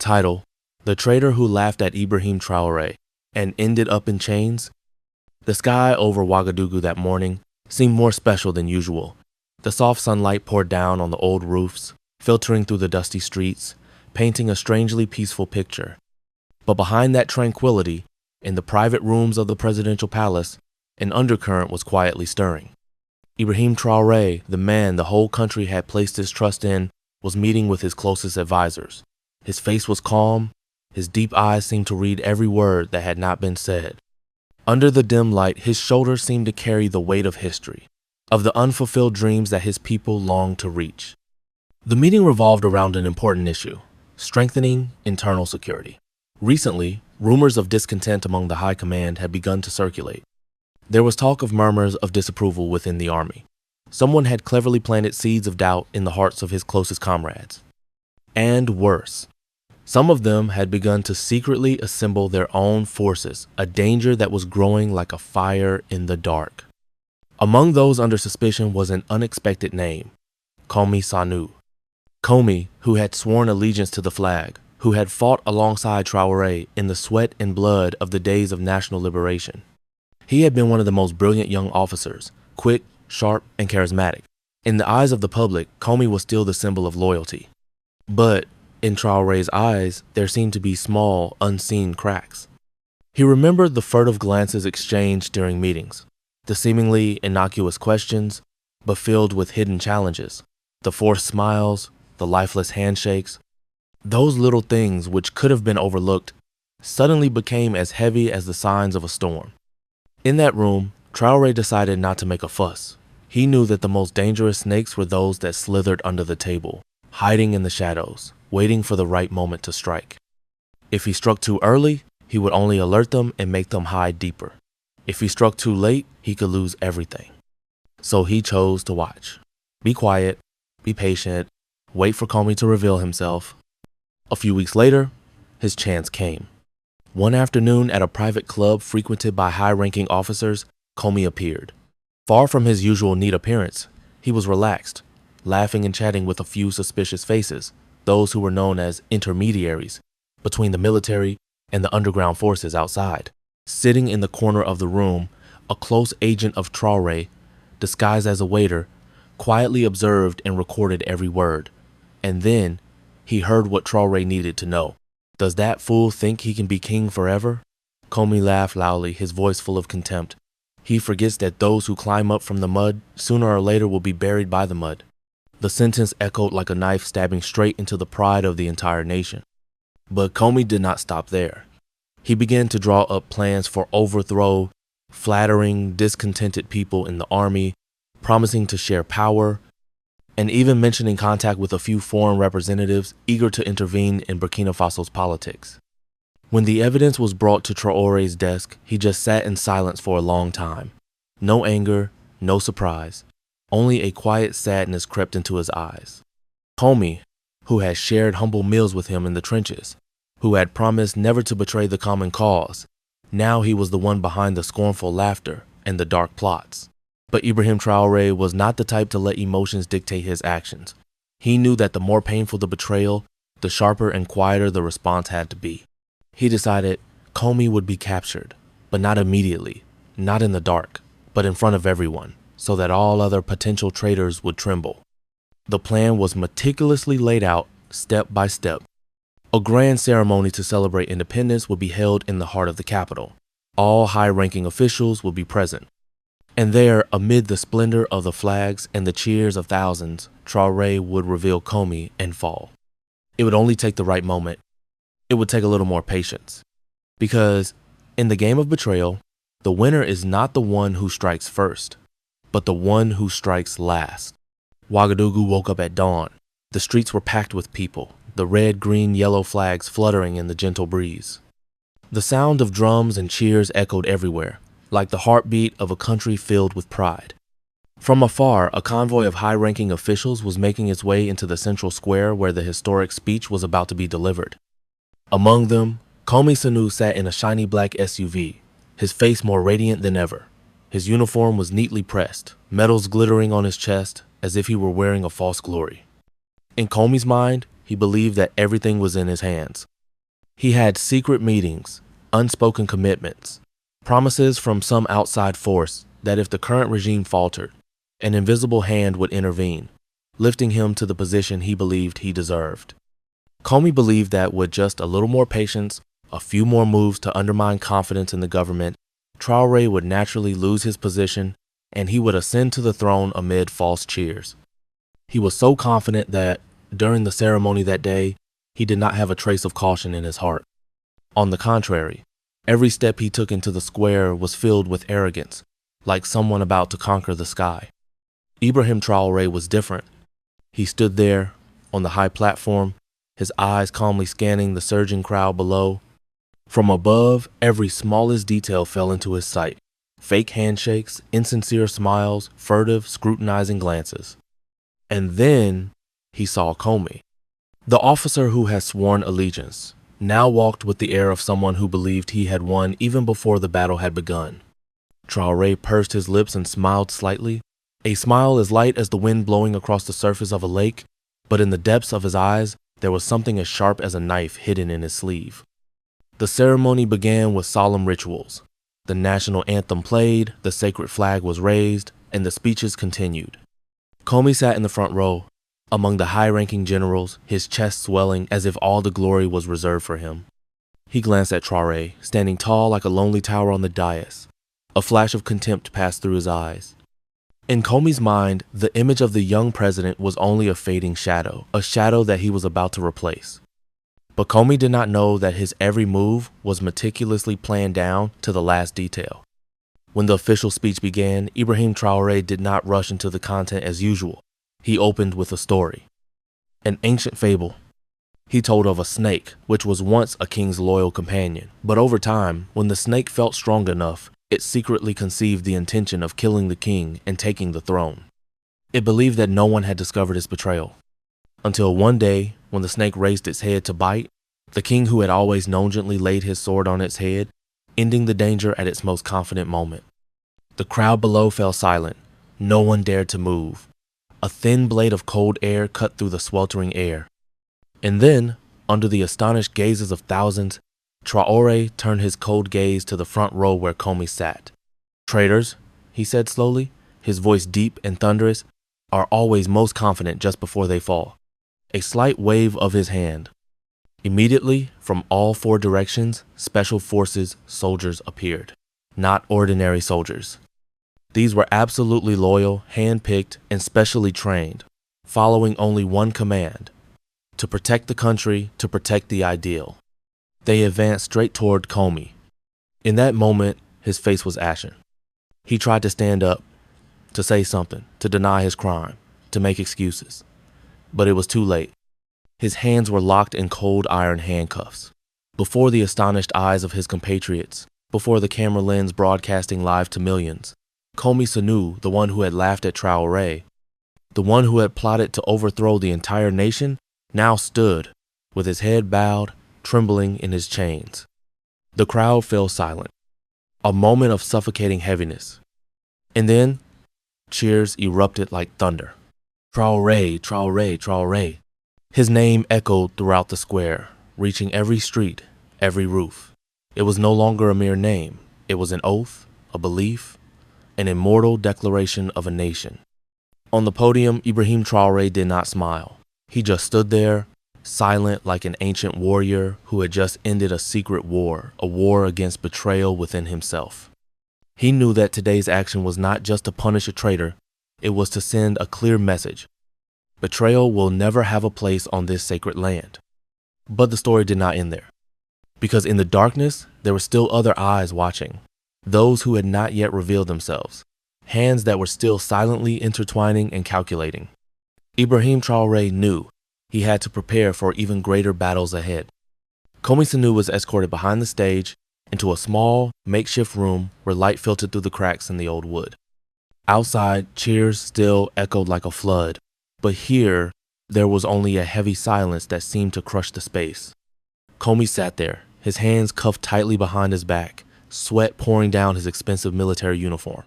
Title: The Traitor Who Laughed at Ibrahim Traoré and Ended Up in Chains. The sky over Ouagadougou that morning seemed more special than usual. The soft sunlight poured down on the old roofs, filtering through the dusty streets, painting a strangely peaceful picture. But behind that tranquility, in the private rooms of the presidential palace, an undercurrent was quietly stirring. Ibrahim Traoré, the man the whole country had placed its trust in, was meeting with his closest advisors. His face was calm. His deep eyes seemed to read every word that had not been said. Under the dim light, his shoulders seemed to carry the weight of history, of the unfulfilled dreams that his people longed to reach. The meeting revolved around an important issue: strengthening internal security. Recently, rumors of discontent among the high command had begun to circulate. There was talk of murmurs of disapproval within the army. Someone had cleverly planted seeds of doubt in the hearts of his closest comrades. And worse, some of them had begun to secretly assemble their own forces, a danger that was growing like a fire in the dark. Among those under suspicion was an unexpected name: Komi Sanou. Komi, who had sworn allegiance to the flag, who had fought alongside Traoré in the sweat and blood of the days of national liberation. He had been one of the most brilliant young officers, quick, sharp, and charismatic. In the eyes of the public, Komi was still the symbol of loyalty. But in Traoré's eyes, there seemed to be small, unseen cracks. He remembered the furtive glances exchanged during meetings, the seemingly innocuous questions, but filled with hidden challenges, the forced smiles, the lifeless handshakes. Those little things which could have been overlooked suddenly became as heavy as the signs of a storm. In that room, Traoré decided not to make a fuss. He knew that the most dangerous snakes were those that slithered under the table, hiding in the shadows, waiting for the right moment to strike. If he struck too early, he would only alert them and make them hide deeper. If he struck too late, he could lose everything. So he chose to watch. Be quiet, be patient, wait for Komi to reveal himself. A few weeks later, his chance came. One afternoon at a private club frequented by high-ranking officers, Komi appeared. Far from his usual neat appearance, he was relaxed, laughing and chatting with a few suspicious faces, those who were known as intermediaries between the military and the underground forces outside. Sitting in the corner of the room, a close agent of Traoré, disguised as a waiter, quietly observed and recorded every word. And then he heard what Traoré needed to know. Does that fool think he can be king forever? Komi laughed loudly, his voice full of contempt. He forgets that those who climb up from the mud sooner or later will be buried by the mud. The sentence echoed like a knife stabbing straight into the pride of the entire nation. But Komi did not stop there. He began to draw up plans for overthrow, flattering discontented people in the army, promising to share power, and even mentioning contact with a few foreign representatives eager to intervene in Burkina Faso's politics. When the evidence was brought to Traoré's desk, he just sat in silence for a long time. No anger, no surprise. Only a quiet sadness crept into his eyes. Komi, who had shared humble meals with him in the trenches, who had promised never to betray the common cause, now he was the one behind the scornful laughter and the dark plots. But Ibrahim Traoré was not the type to let emotions dictate his actions. He knew that the more painful the betrayal, the sharper and quieter the response had to be. He decided Komi would be captured, but not immediately, not in the dark, but in front of everyone, so that all other potential traitors would tremble. The plan was meticulously laid out, step by step. A grand ceremony to celebrate independence would be held in the heart of the capital. All high-ranking officials would be present. And there, amid the splendor of the flags and the cheers of thousands, Traoré would reveal Komi and fall. It would only take the right moment. It would take a little more patience. Because in the game of betrayal, the winner is not the one who strikes first, but the one who strikes last. Ouagadougou woke up at dawn. The streets were packed with people, the red, green, yellow flags fluttering in the gentle breeze. The sound of drums and cheers echoed everywhere, like the heartbeat of a country filled with pride. From afar, a convoy of high-ranking officials was making its way into the central square where the historic speech was about to be delivered. Among them, Komi Sanou sat in a shiny black SUV, his face more radiant than ever. His uniform was neatly pressed, medals glittering on his chest as if he were wearing a false glory. In Komi's mind, he believed that everything was in his hands. He had secret meetings, unspoken commitments, promises from some outside force that if the current regime faltered, an invisible hand would intervene, lifting him to the position he believed he deserved. Komi believed that with just a little more patience, a few more moves to undermine confidence in the government, Traoré would naturally lose his position and he would ascend to the throne amid false cheers. He was so confident that, during the ceremony that day, he did not have a trace of caution in his heart. On the contrary, every step he took into the square was filled with arrogance, like someone about to conquer the sky. Ibrahim Traoré was different. He stood there, on the high platform, his eyes calmly scanning the surging crowd below. From above, every smallest detail fell into his sight. Fake handshakes, insincere smiles, furtive, scrutinizing glances. And then he saw Komi. The officer who had sworn allegiance now walked with the air of someone who believed he had won even before the battle had begun. Traoré pursed his lips and smiled slightly, a smile as light as the wind blowing across the surface of a lake, but in the depths of his eyes there was something as sharp as a knife hidden in his sleeve. The ceremony began with solemn rituals. The national anthem played, the sacred flag was raised, and the speeches continued. Komi sat in the front row, among the high-ranking generals, his chest swelling as if all the glory was reserved for him. He glanced at Traoré, standing tall like a lonely tower on the dais. A flash of contempt passed through his eyes. In Komi's mind, the image of the young president was only a fading shadow, a shadow that he was about to replace. But Komi did not know that his every move was meticulously planned down to the last detail. When the official speech began, Ibrahim Traoré did not rush into the content as usual. He opened with a story. An ancient fable. He told of a snake, which was once a king's loyal companion, but over time, when the snake felt strong enough, it secretly conceived the intention of killing the king and taking the throne. It believed that no one had discovered its betrayal. Until one day, when the snake raised its head to bite, the king who had always nonchalant laid his sword on its head, ending the danger at its most confident moment. The crowd below fell silent. No one dared to move. A thin blade of cold air cut through the sweltering air. And then, under the astonished gazes of thousands, Traoré turned his cold gaze to the front row where Komi sat. "Traitors," he said slowly, his voice deep and thunderous, "are always most confident just before they fall." A slight wave of his hand. Immediately, from all four directions, special forces soldiers appeared. Not ordinary soldiers. These were absolutely loyal, hand-picked, and specially trained, following only one command: to protect the country, to protect the ideal. They advanced straight toward Komi. In that moment, his face was ashen. He tried to stand up, to say something, to deny his crime, to make excuses. But it was too late. His hands were locked in cold iron handcuffs. Before the astonished eyes of his compatriots, before the camera lens broadcasting live to millions, Komi Sanou, the one who had laughed at Traoré, the one who had plotted to overthrow the entire nation, now stood, with his head bowed, trembling in his chains. The crowd fell silent. A moment of suffocating heaviness. And then, cheers erupted like thunder. Traoré, Traoré, Traoré. His name echoed throughout the square, reaching every street, every roof. It was no longer a mere name. It was an oath, a belief, an immortal declaration of a nation. On the podium, Ibrahim Traoré did not smile. He just stood there, silent like an ancient warrior who had just ended a secret war, a war against betrayal within himself. He knew that today's action was not just to punish a traitor, it was to send a clear message. Betrayal will never have a place on this sacred land. But the story did not end there. Because in the darkness, there were still other eyes watching. Those who had not yet revealed themselves. Hands that were still silently intertwining and calculating. Ibrahim Traoré knew he had to prepare for even greater battles ahead. Komi Sanou was escorted behind the stage into a small, makeshift room where light filtered through the cracks in the old wood. Outside, cheers still echoed like a flood. But here, there was only a heavy silence that seemed to crush the space. Komi sat there, his hands cuffed tightly behind his back, sweat pouring down his expensive military uniform.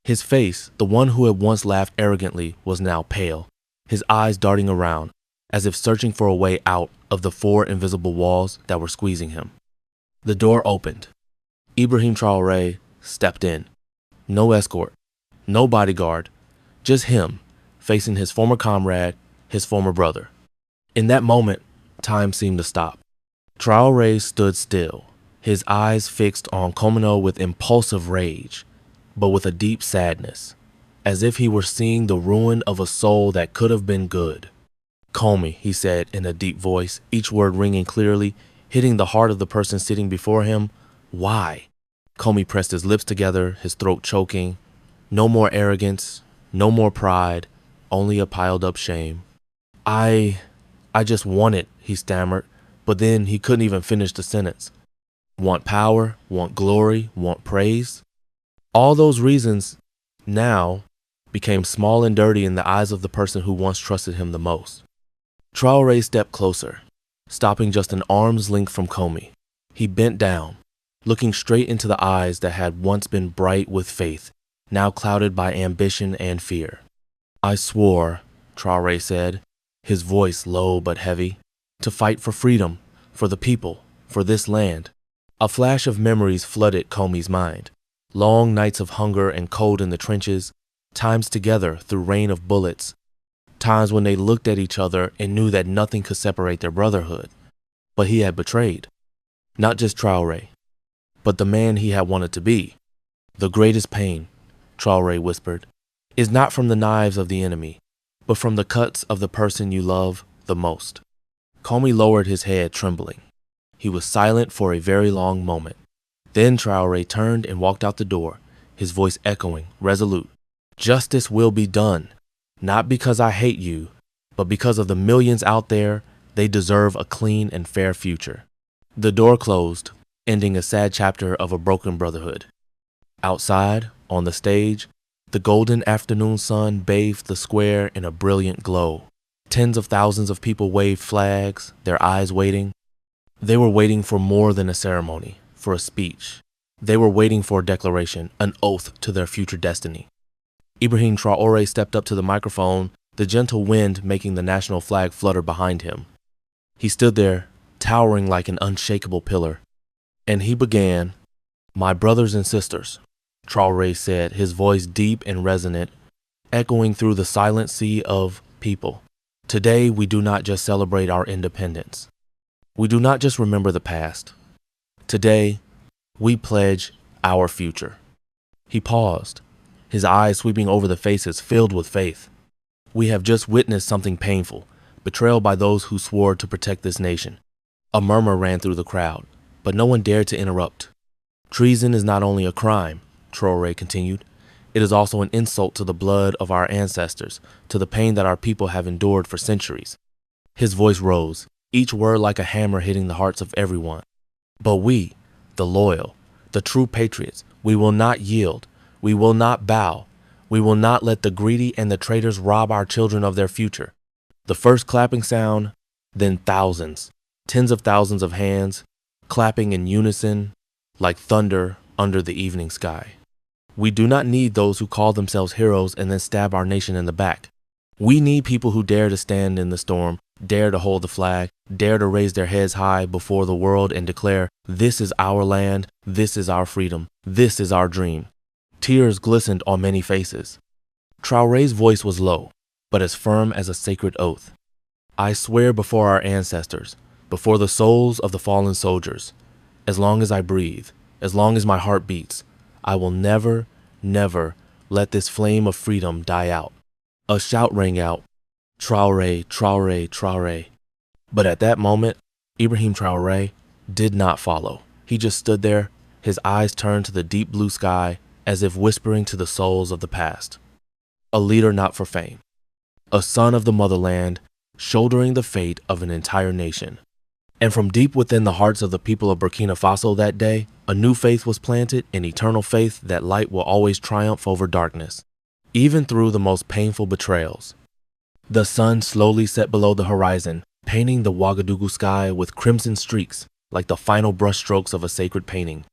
His face, the one who had once laughed arrogantly, was now pale, his eyes darting around, as if searching for a way out of the 4 invisible walls that were squeezing him. The door opened. Ibrahim Traoré stepped in. No escort, no bodyguard, just him, facing his former comrade, his former brother. In that moment, time seemed to stop. Traoré stood still, his eyes fixed on Komi Sanou with impulsive rage, but with a deep sadness, as if he were seeing the ruin of a soul that could have been good. "Komi," he said in a deep voice, each word ringing clearly, hitting the heart of the person sitting before him. "Why?" Komi pressed his lips together, his throat choking. No more arrogance, no more pride, only a piled-up shame. I just want it," he stammered, but then he couldn't even finish the sentence. Want power, want glory, want praise? All those reasons now became small and dirty in the eyes of the person who once trusted him the most. Traoré stepped closer, stopping just an arm's length from Komi. He bent down, looking straight into the eyes that had once been bright with faith, now clouded by ambition and fear. "I swore," Traoré said, his voice low but heavy, "to fight for freedom, for the people, for this land." A flash of memories flooded Komi's mind. Long nights of hunger and cold in the trenches, times together through rain of bullets, times when they looked at each other and knew that nothing could separate their brotherhood. But he had betrayed. Not just Traoré, but the man he had wanted to be. "The greatest pain," Traoré whispered, "is not from the knives of the enemy, but from the cuts of the person you love the most." Komi lowered his head, trembling. He was silent for a very long moment. Then Traoré turned and walked out the door, his voice echoing, resolute. "Justice will be done, not because I hate you, but because of the millions out there. They deserve a clean and fair future." The door closed, ending a sad chapter of a broken brotherhood. Outside, on the stage, the golden afternoon sun bathed the square in a brilliant glow. Tens of thousands of people waved flags, their eyes waiting. They were waiting for more than a ceremony, for a speech. They were waiting for a declaration, an oath to their future destiny. Ibrahim Traoré stepped up to the microphone, the gentle wind making the national flag flutter behind him. He stood there, towering like an unshakable pillar. And he began, "My brothers and sisters," Traoré said, his voice deep and resonant, echoing through the silent sea of people. "Today we do not just celebrate our independence. We do not just remember the past. Today, we pledge our future." He paused, his eyes sweeping over the faces filled with faith. "We have just witnessed something painful, betrayal by those who swore to protect this nation." A murmur ran through the crowd, but no one dared to interrupt. "Treason is not only a crime," Traoré continued. "It is also an insult to the blood of our ancestors, to the pain that our people have endured for centuries." His voice rose, each word like a hammer hitting the hearts of everyone. "But we, the loyal, the true patriots, we will not yield. We will not bow. We will not let the greedy and the traitors rob our children of their future." The first clapping sound, then thousands, tens of thousands of hands, clapping in unison like thunder under the evening sky. We do not need those who call themselves heroes and then stab our nation in the back. We need people who dare to stand in the storm, dare to hold the flag, dare to raise their heads high before the world and declare, "This is our land, this is our freedom, this is our dream." Tears glistened on many faces. Traoré's voice was low, but as firm as a sacred oath. "I swear before our ancestors, before the souls of the fallen soldiers, as long as I breathe, as long as my heart beats, I will never, never let this flame of freedom die out." A shout rang out, "Traoré, Traoré, Traoré." But at that moment, Ibrahim Traoré did not follow. He just stood there, his eyes turned to the deep blue sky, as if whispering to the souls of the past. A leader not for fame. A son of the motherland, shouldering the fate of an entire nation. And from deep within the hearts of the people of Burkina Faso that day, a new faith was planted, an eternal faith that light will always triumph over darkness, even through the most painful betrayals. The sun slowly set below the horizon, painting the Ouagadougou sky with crimson streaks, like the final brushstrokes of a sacred painting.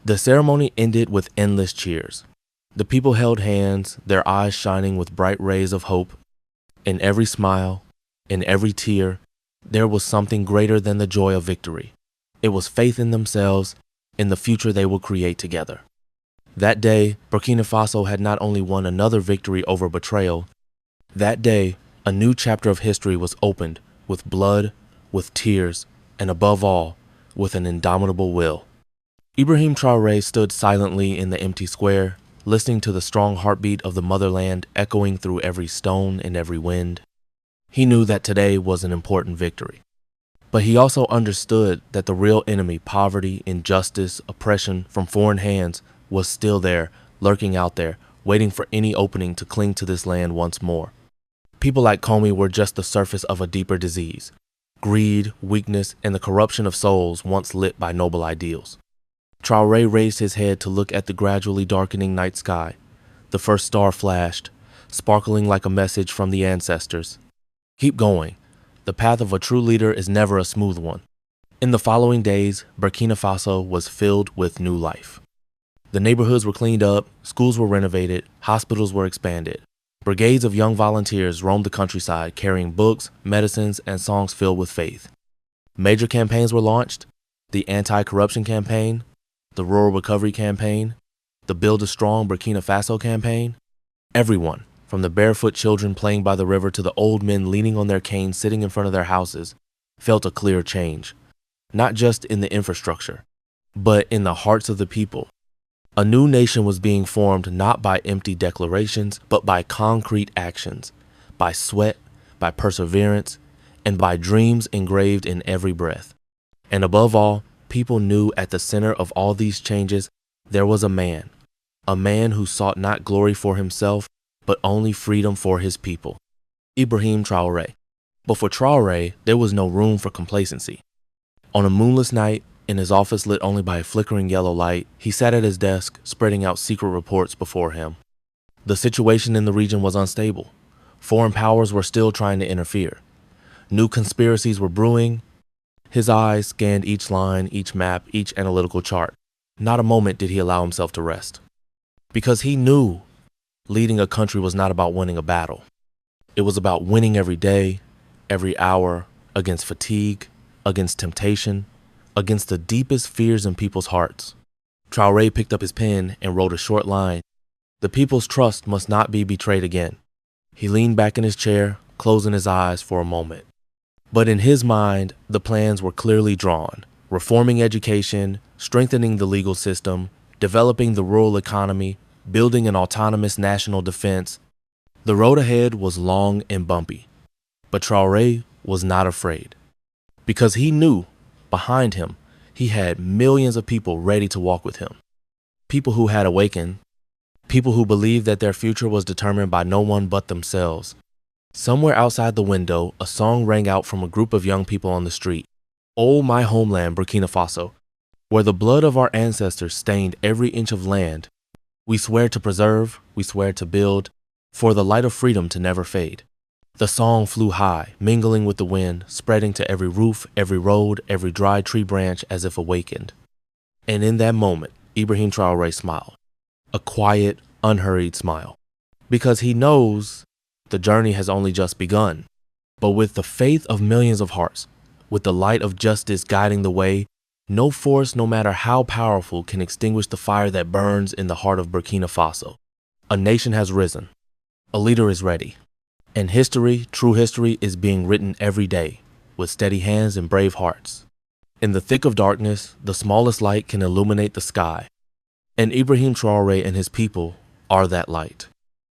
The ceremony ended with endless cheers. The people held hands, their eyes shining with bright rays of hope. In every smile, In every tear, there was something greater than the joy of victory. It was faith in themselves, in the future they will create together. That day, Burkina Faso had not only won another victory over betrayal, that day, a new chapter of history was opened with blood, with tears, and above all, with an indomitable will. Ibrahim Traoré stood silently in the empty square, listening to the strong heartbeat of the motherland echoing through every stone and every wind. He knew that today was an important victory. But he also understood that the real enemy, poverty, injustice, oppression from foreign hands, was still there, lurking out there, waiting for any opening to cling to this land once more. People like Komi were just the surface of a deeper disease: greed, weakness, and the corruption of souls once lit by noble ideals. Traoré raised his head to look at the gradually darkening night sky. The first star flashed, sparkling like a message from the ancestors. Keep going. The path of a true leader is never a smooth one. In the following days, Burkina Faso was filled with new life. The neighborhoods were cleaned up, schools were renovated, hospitals were expanded. Brigades of young volunteers roamed the countryside carrying books, medicines, and songs filled with faith. Major campaigns were launched: the anti-corruption campaign, the rural recovery campaign, the Build a Strong Burkina Faso campaign. Everyone, from the barefoot children playing by the river to the old men leaning on their canes sitting in front of their houses, felt a clear change, not just in the infrastructure, but in the hearts of the people. A new nation was being formed not by empty declarations, but by concrete actions, by sweat, by perseverance, and by dreams engraved in every breath. And above all, people knew at the center of all these changes, there was a man who sought not glory for himself, but only freedom for his people: Ibrahim Traoré. But for Traoré, there was no room for complacency. On a moonless night, in his office lit only by a flickering yellow light, he sat at his desk, spreading out secret reports before him. The situation in the region was unstable. Foreign powers were still trying to interfere. New conspiracies were brewing. His eyes scanned each line, each map, each analytical chart. Not a moment did he allow himself to rest. Because he knew leading a country was not about winning a battle. It was about winning every day, every hour, against fatigue, against temptation, against the deepest fears in people's hearts. Traoré picked up his pen and wrote a short line: "The people's trust must not be betrayed again." He leaned back in his chair, closing his eyes for a moment. But in his mind, the plans were clearly drawn: reforming education, strengthening the legal system, developing the rural economy, building an autonomous national defense. The road ahead was long and bumpy, but Traoré was not afraid, because he knew behind him he had millions of people ready to walk with him. People who had awakened, people who believed that their future was determined by no one but themselves. Somewhere outside the window, a song rang out from a group of young people on the street: "Oh, my homeland, Burkina Faso, where the blood of our ancestors stained every inch of land, we swear to preserve, we swear to build, for the light of freedom to never fade." The song flew high, mingling with the wind, spreading to every roof, every road, every dry tree branch as if awakened. And in that moment, Ibrahim Traoré smiled, a quiet, unhurried smile, because he knows the journey has only just begun. But with the faith of millions of hearts, with the light of justice guiding the way, no force, no matter how powerful, can extinguish the fire that burns in the heart of Burkina Faso. A nation has risen. A leader is ready. And history, true history, is being written every day, with steady hands and brave hearts. In the thick of darkness, the smallest light can illuminate the sky. And Ibrahim Traoré and his people are that light.